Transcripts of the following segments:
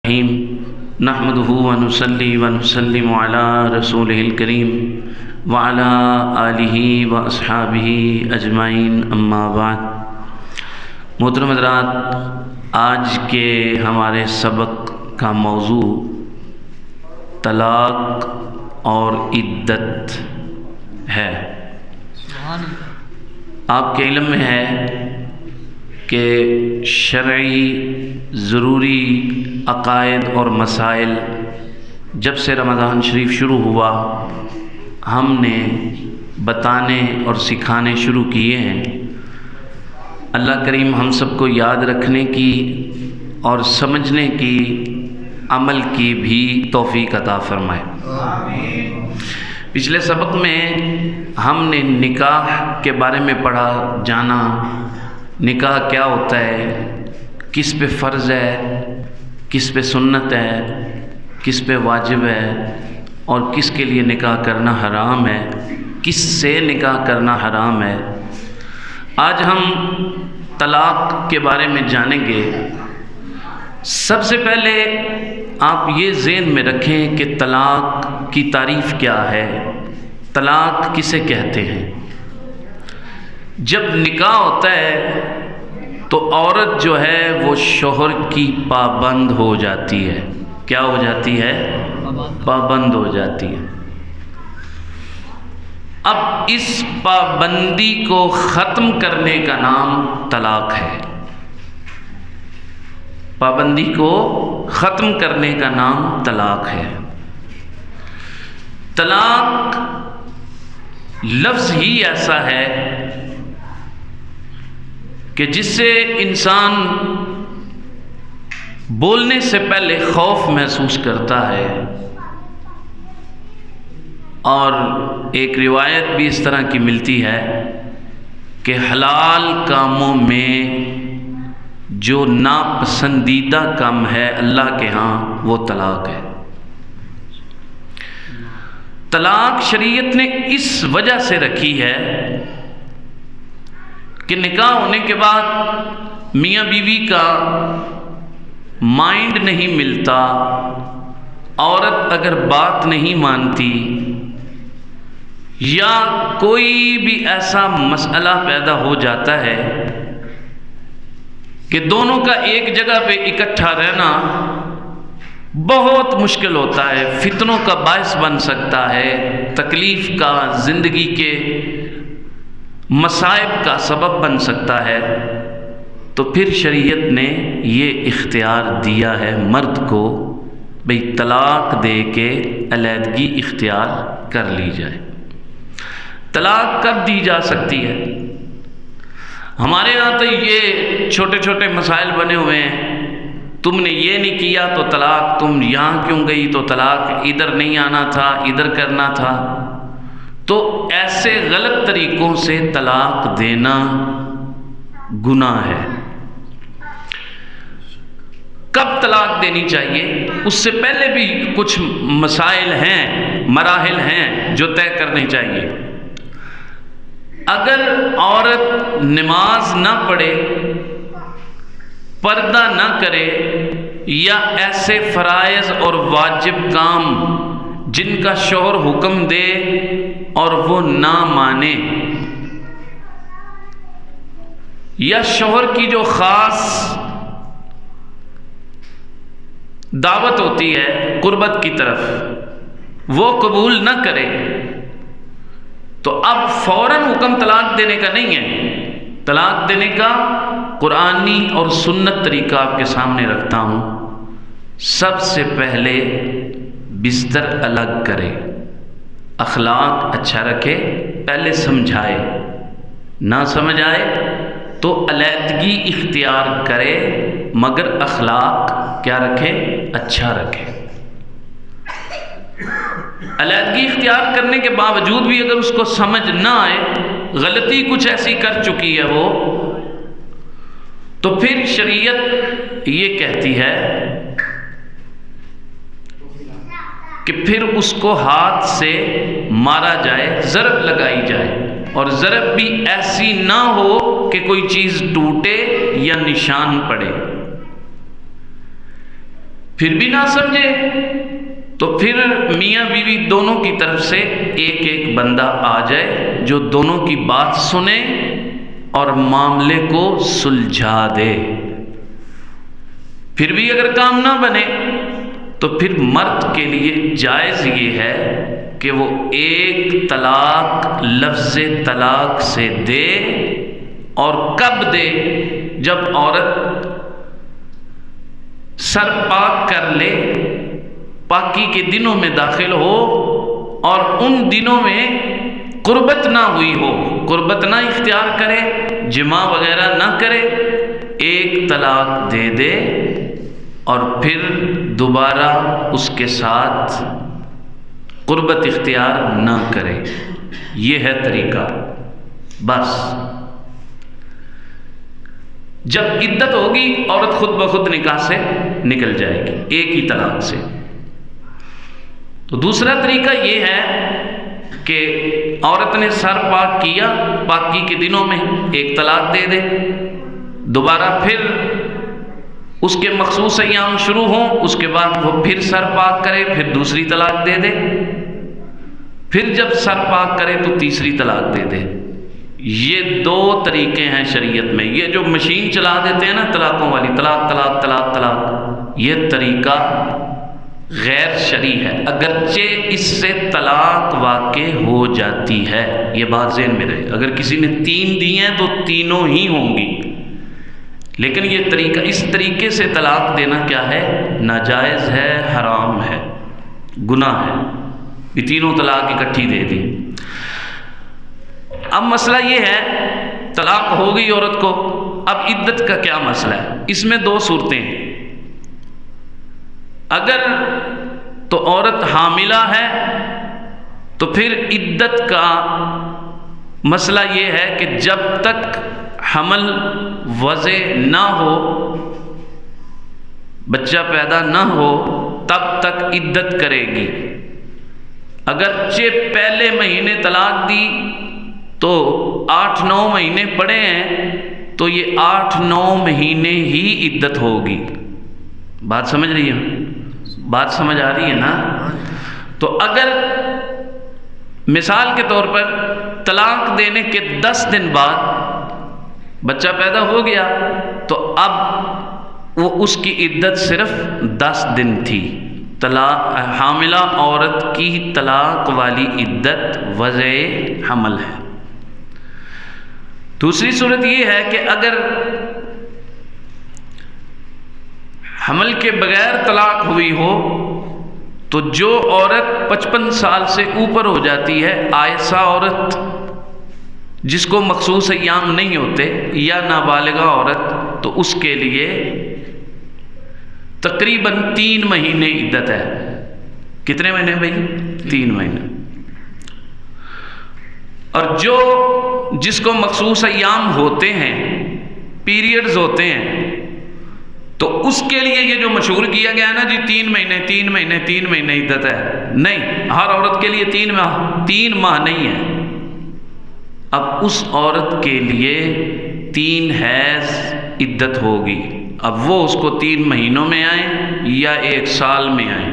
نحمده ونصلي ونسلم على رسوله الكريم وعلى آله وأصحابه أجمعين اما بعد۔ محترم حضرات، آج کے ہمارے سبق کا موضوع طلاق اور عدت ہے۔ آپ کے علم میں ہے کہ شرعی ضروری عقائد اور مسائل جب سے رمضان شریف شروع ہوا ہم نے بتانے اور سکھانے شروع کیے ہیں۔ اللہ کریم ہم سب کو یاد رکھنے کی اور سمجھنے کی، عمل کی بھی توفیق عطا فرمائے۔ آمین۔ پچھلے سبق میں ہم نے نکاح کے بارے میں پڑھا، جانا نکاح کیا ہوتا ہے، کس پہ فرض ہے، کس پہ سنت ہے، کس پہ واجب ہے، اور کس کے لیے نکاح کرنا حرام ہے، کس سے نکاح کرنا حرام ہے۔ آج ہم طلاق کے بارے میں جانیں گے۔ سب سے پہلے آپ یہ ذہن میں رکھیں کہ طلاق کی تعریف کیا ہے، طلاق کسے کہتے ہیں۔ جب نکاح ہوتا ہے تو عورت جو ہے وہ شوہر کی پابند ہو جاتی ہے۔ کیا ہو جاتی ہے؟ پابند ہو جاتی ہے۔ اب اس پابندی کو ختم کرنے کا نام طلاق ہے۔ پابندی کو ختم کرنے کا نام طلاق ہے۔ طلاق لفظ ہی ایسا ہے کہ جس سے انسان بولنے سے پہلے خوف محسوس کرتا ہے، اور ایک روایت بھی اس طرح کی ملتی ہے کہ حلال کاموں میں جو ناپسندیدہ کام ہے اللہ کے ہاں وہ طلاق ہے۔ طلاق شریعت نے اس وجہ سے رکھی ہے کہ نکاح ہونے کے بعد میاں بیوی کا مائنڈ نہیں ملتا، عورت اگر بات نہیں مانتی یا کوئی بھی ایسا مسئلہ پیدا ہو جاتا ہے کہ دونوں کا ایک جگہ پہ اکٹھا رہنا بہت مشکل ہوتا ہے، فتنوں کا باعث بن سکتا ہے، تکلیف کا، زندگی کے مصائب کا سبب بن سکتا ہے، تو پھر شریعت نے یہ اختیار دیا ہے مرد کو، بھئی طلاق دے کے علیحدگی اختیار کر لی جائے۔ طلاق کب دی جا سکتی ہے؟ ہمارے یہاں تو یہ چھوٹے چھوٹے مسائل بنے ہوئے ہیں، تم نے یہ نہیں کیا تو طلاق، تم یہاں کیوں گئی تو طلاق، ادھر نہیں آنا تھا، ادھر کرنا تھا۔ تو ایسے غلط طریقوں سے طلاق دینا گناہ ہے۔ کب طلاق دینی چاہیے؟ اس سے پہلے بھی کچھ مسائل ہیں، مراحل ہیں جو طے کرنے چاہیے۔ اگر عورت نماز نہ پڑھے، پردہ نہ کرے، یا ایسے فرائض اور واجب کام جن کا شوہر حکم دے اور وہ نہ مانے، یا شوہر کی جو خاص دعوت ہوتی ہے قربت کی طرف وہ قبول نہ کرے، تو اب فوراً حکم طلاق دینے کا نہیں ہے۔ طلاق دینے کا قرآنی اور سنت طریقہ آپ کے سامنے رکھتا ہوں۔ سب سے پہلے بستر الگ کرے، اخلاق اچھا رکھے، پہلے سمجھائے، نہ سمجھ آئے تو علیحدگی اختیار کرے، مگر اخلاق کیا رکھے؟ اچھا رکھے۔ علیحدگی اختیار کرنے کے باوجود بھی اگر اس کو سمجھ نہ آئے، غلطی کچھ ایسی کر چکی ہے وہ، تو پھر شریعت یہ کہتی ہے کہ پھر اس کو ہاتھ سے مارا جائے، ضرب لگائی جائے، اور ضرب بھی ایسی نہ ہو کہ کوئی چیز ٹوٹے یا نشان پڑے۔ پھر بھی نہ سمجھے تو پھر میاں بیوی دونوں کی طرف سے ایک ایک بندہ آ جائے جو دونوں کی بات سنے اور معاملے کو سلجھا دے۔ پھر بھی اگر کام نہ بنے تو پھر مرد کے لیے جائز یہ ہے کہ وہ ایک طلاق لفظ طلاق سے دے، اور کب دے؟ جب عورت سر پاک کر لے، پاکی کے دنوں میں داخل ہو، اور ان دنوں میں قربت نہ ہوئی ہو، قربت نہ اختیار کرے، جماع وغیرہ نہ کرے، ایک طلاق دے دے اور پھر دوبارہ اس کے ساتھ قربت اختیار نہ کرے۔ یہ ہے طریقہ۔ بس جب عدت ہوگی عورت خود بخود نکاح سے نکل جائے گی ایک ہی طلاق سے۔ تو دوسرا طریقہ یہ ہے کہ عورت نے سر پاک کیا، پاکی کے دنوں میں ایک طلاق دے دے، دوبارہ پھر اس کے مخصوص ایام شروع ہوں، اس کے بعد وہ پھر سر پاک کرے، پھر دوسری طلاق دے دے، پھر جب سر پاک کرے تو تیسری طلاق دے دے۔ یہ دو طریقے ہیں شریعت میں۔ یہ جو مشین چلا دیتے ہیں نا طلاقوں والی، طلاق طلاق طلاق طلاق، یہ طریقہ غیر شرعی ہے، اگرچہ اس سے طلاق واقع ہو جاتی ہے۔ یہ بات ذہن میں رہے، اگر کسی نے 3 دی ہیں تو تینوں ہی ہوں گی، لیکن یہ طریقہ، اس طریقے سے طلاق دینا کیا ہے؟ ناجائز ہے، حرام ہے، گناہ ہے۔ یہ تینوں طلاق اکٹھی دے دی۔ اب مسئلہ یہ ہے، طلاق ہو گئی عورت کو، اب عدت کا کیا مسئلہ ہے؟ اس میں 2 صورتیں ہیں۔ اگر تو عورت حاملہ ہے تو پھر عدت کا مسئلہ یہ ہے کہ جب تک حمل وضع نہ ہو، بچہ پیدا نہ ہو، تب تک عدت کرے گی۔ اگرچہ پہلے مہینے طلاق دی تو 8-9 مہینے پڑے ہیں، تو یہ 8-9 مہینے ہی عدت ہوگی۔ بات سمجھ رہی ہے؟ بات سمجھ آ رہی ہے نا؟ تو اگر مثال کے طور پر طلاق دینے کے 10 دن بعد بچہ پیدا ہو گیا تو اب وہ اس کی عدت صرف 10 دن تھی۔ حاملہ عورت کی طلاق والی عدت وضع حمل ہے۔ دوسری صورت یہ ہے کہ اگر حمل کے بغیر طلاق ہوئی ہو تو جو عورت 55 سال سے اوپر ہو جاتی ہے، آئسہ عورت جس کو مخصوص ایام نہیں ہوتے، یا نابالغہ عورت، تو اس کے لیے تقریباً 3 مہینے عدت ہے۔ کتنے مہینے بھائی؟ 3 مہینے۔ اور جس کو مخصوص ایام ہوتے ہیں، پیریڈز ہوتے ہیں، تو اس کے لیے یہ جو مشہور کیا گیا نا جی 3 مہینے 3 مہینے 3 مہینے عدت ہے، نہیں، ہر عورت کے لیے 3 ماہ نہیں ہے۔ اب اس عورت کے لیے 3 حیض عدت ہوگی۔ اب وہ اس کو 3 مہینوں میں آئیں یا 1 سال میں آئیں،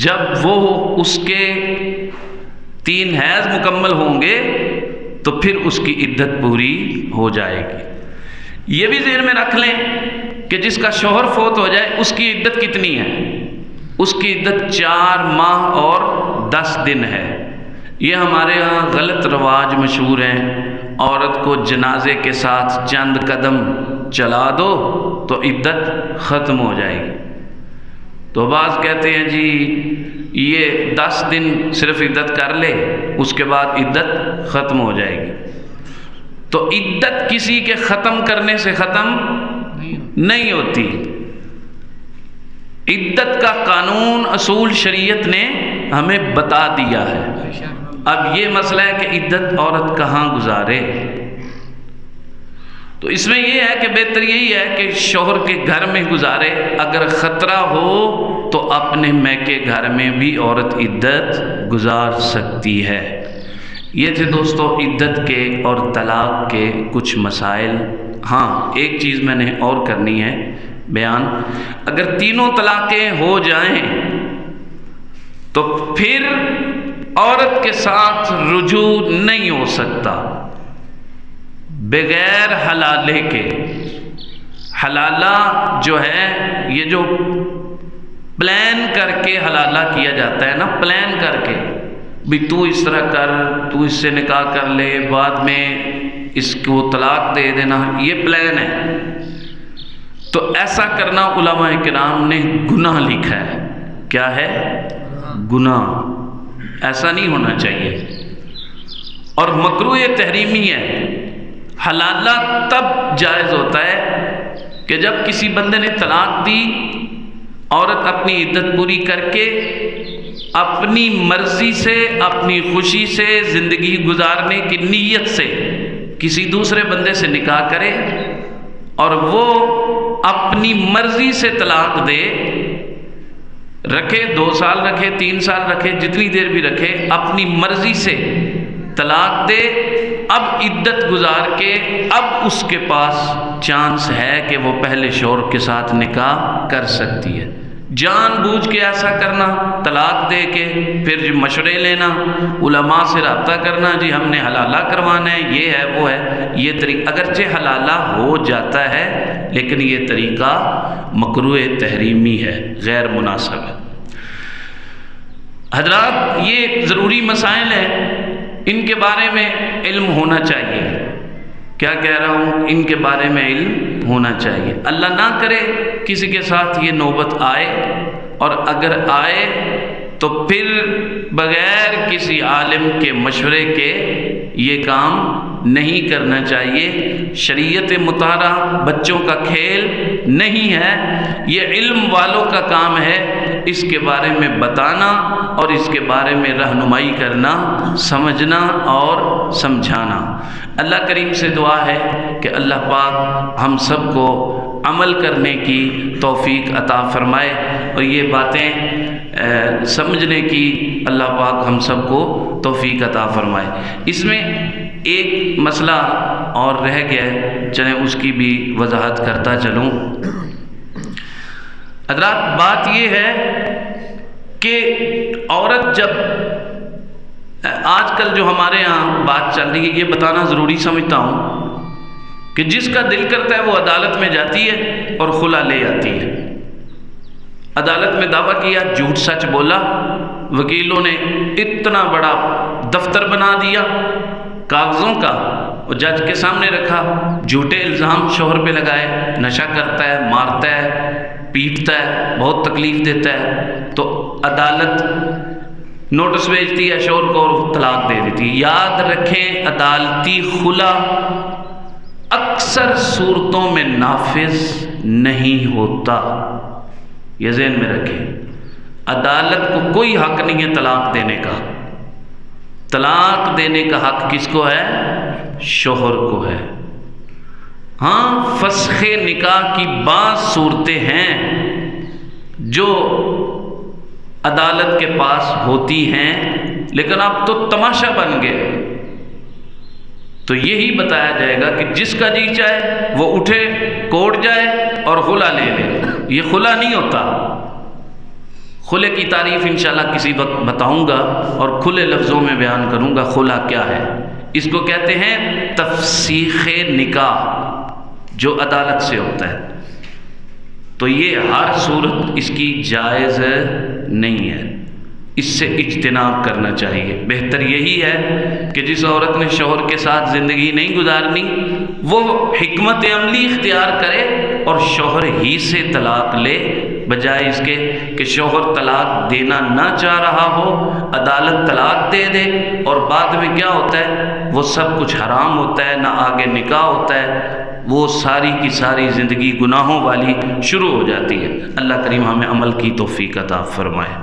جب وہ اس کے 3 حیض مکمل ہوں گے تو پھر اس کی عدت پوری ہو جائے گی۔ یہ بھی ذہن میں رکھ لیں کہ جس کا شوہر فوت ہو جائے اس کی عدت کتنی ہے؟ اس کی عدت 4 ماہ اور 10 دن ہے۔ یہ ہمارے ہاں غلط رواج مشہور ہیں، عورت کو جنازے کے ساتھ چند قدم چلا دو تو عدت ختم ہو جائے گی۔ تو بعض کہتے ہیں جی یہ 10 دن صرف عدت کر لے، اس کے بعد عدت ختم ہو جائے گی۔ تو عدت کسی کے ختم کرنے سے ختم نہیں ہوتی۔ عدت کا قانون اصول شریعت نے ہمیں بتا دیا ہے۔ اب یہ مسئلہ ہے کہ عدت عورت کہاں گزارے؟ تو اس میں یہ ہے کہ بہتر یہی ہے کہ شوہر کے گھر میں گزارے، اگر خطرہ ہو تو اپنے میکے گھر میں بھی عورت عدت گزار سکتی ہے۔ یہ تھے دوستو عدت کے اور طلاق کے کچھ مسائل۔ ہاں ایک چیز میں نے اور کرنی ہے بیان، اگر تینوں طلاقیں ہو جائیں تو پھر عورت کے ساتھ رجوع نہیں ہو سکتا بغیر حلالے کے۔ حلالہ جو ہے یہ جو پلان کر کے حلالہ کیا جاتا ہے نا، پلان کر کے بھی تو اس طرح کر، تو اس سے نکاح کر لے، بعد میں اس کو طلاق دے دینا، یہ پلان ہے۔ تو ایسا کرنا علماء کرام نے گناہ لکھا ہے۔ کیا ہے؟ گناہ۔ ایسا نہیں ہونا چاہیے، اور مکروہ تحریمی ہے۔ حلالہ تب جائز ہوتا ہے کہ جب کسی بندے نے طلاق دی، عورت اپنی عدت پوری کر کے اپنی مرضی سے، اپنی خوشی سے زندگی گزارنے کی نیت سے کسی دوسرے بندے سے نکاح کرے، اور وہ اپنی مرضی سے طلاق دے، رکھے 2 سال رکھے، 3 سال رکھے، جتنی دیر بھی رکھے، اپنی مرضی سے طلاق دے، اب عدت گزار کے اب اس کے پاس چانس ہے کہ وہ پہلے شوہر کے ساتھ نکاح کر سکتی ہے۔ جان بوجھ کے ایسا کرنا، طلاق دے کے پھر جو مشورے لینا، علماء سے رابطہ کرنا، جی ہم نے حلالہ کروانا ہے، یہ ہے وہ ہے، یہ طریقہ اگرچہ حلالہ ہو جاتا ہے لیکن یہ طریقہ مکروہ تحریمی ہے، غیر مناسب ہے۔ حضرات یہ ضروری مسائل ہیں، ان کے بارے میں علم ہونا چاہیے۔ کیا کہہ رہا ہوں؟ ان کے بارے میں علم ہونا چاہیے۔ اللہ نہ کرے کسی کے ساتھ یہ نوبت آئے، اور اگر آئے تو پھر بغیر کسی عالم کے مشورے کے یہ کام نہیں کرنا چاہیے۔ شریعت مطہرہ بچوں کا کھیل نہیں ہے، یہ علم والوں کا کام ہے اس کے بارے میں بتانا اور اس کے بارے میں رہنمائی کرنا، سمجھنا اور سمجھانا۔ اللہ کریم سے دعا ہے کہ اللہ پاک ہم سب کو عمل کرنے کی توفیق عطا فرمائے، اور یہ باتیں سمجھنے کی اللہ پاک ہم سب کو توفیق عطا فرمائے۔ اس میں ایک مسئلہ اور رہ گیا ہے، چلیں اس کی بھی وضاحت کرتا چلوں۔ حضرات بات یہ ہے کہ عورت جب آج کل جو ہمارے ہاں بات چل رہی ہے، یہ بتانا ضروری سمجھتا ہوں کہ جس کا دل کرتا ہے وہ عدالت میں جاتی ہے اور خلا لے آتی ہے۔ عدالت میں دعویٰ کیا، جھوٹ سچ بولا، وکیلوں نے اتنا بڑا دفتر بنا دیا کاغذوں کا، اور جج کے سامنے رکھا، جھوٹے الزام شوہر پہ لگائے، نشہ کرتا ہے، مارتا ہے، پیٹتا ہے، بہت تکلیف دیتا ہے، تو عدالت نوٹس بھیجتی ہے شوہر کو اور طلاق دے دیتی۔ یاد رکھیں عدالتی خلا اکثر صورتوں میں نافذ نہیں ہوتا، یہ ذہن میں رکھیں۔ عدالت کو کوئی حق نہیں ہے طلاق دینے کا۔ طلاق دینے کا حق کس کو ہے؟ شوہر کو ہے۔ ہاں فسخ نکاح کی بعض صورتیں ہیں جو عدالت کے پاس ہوتی ہیں، لیکن اب تو تماشا بن گئے۔ تو یہی بتایا جائے گا کہ جس کا جی چاہے وہ اٹھے، کوٹ جائے اور خلا لے لے، یہ خلا نہیں ہوتا۔ خلے کی تعریف انشاءاللہ کسی وقت بتاؤں گا اور کھلے لفظوں میں بیان کروں گا خلا کیا ہے۔ اس کو کہتے ہیں تفسیخ نکاح، جو عدالت سے ہوتا ہے۔ تو یہ ہر صورت اس کی جائز نہیں ہے، اس سے اجتناب کرنا چاہیے۔ بہتر یہی ہے کہ جس عورت نے شوہر کے ساتھ زندگی نہیں گزارنی وہ حکمت عملی اختیار کرے اور شوہر ہی سے طلاق لے، بجائے اس کے کہ شوہر طلاق دینا نہ چاہ رہا ہو، عدالت طلاق دے دے، اور بعد میں کیا ہوتا ہے، وہ سب کچھ حرام ہوتا ہے، نہ آگے نکاح ہوتا ہے، وہ ساری کی ساری زندگی گناہوں والی شروع ہو جاتی ہے۔ اللہ کریم ہمیں عمل کی توفیق عطا فرمائے۔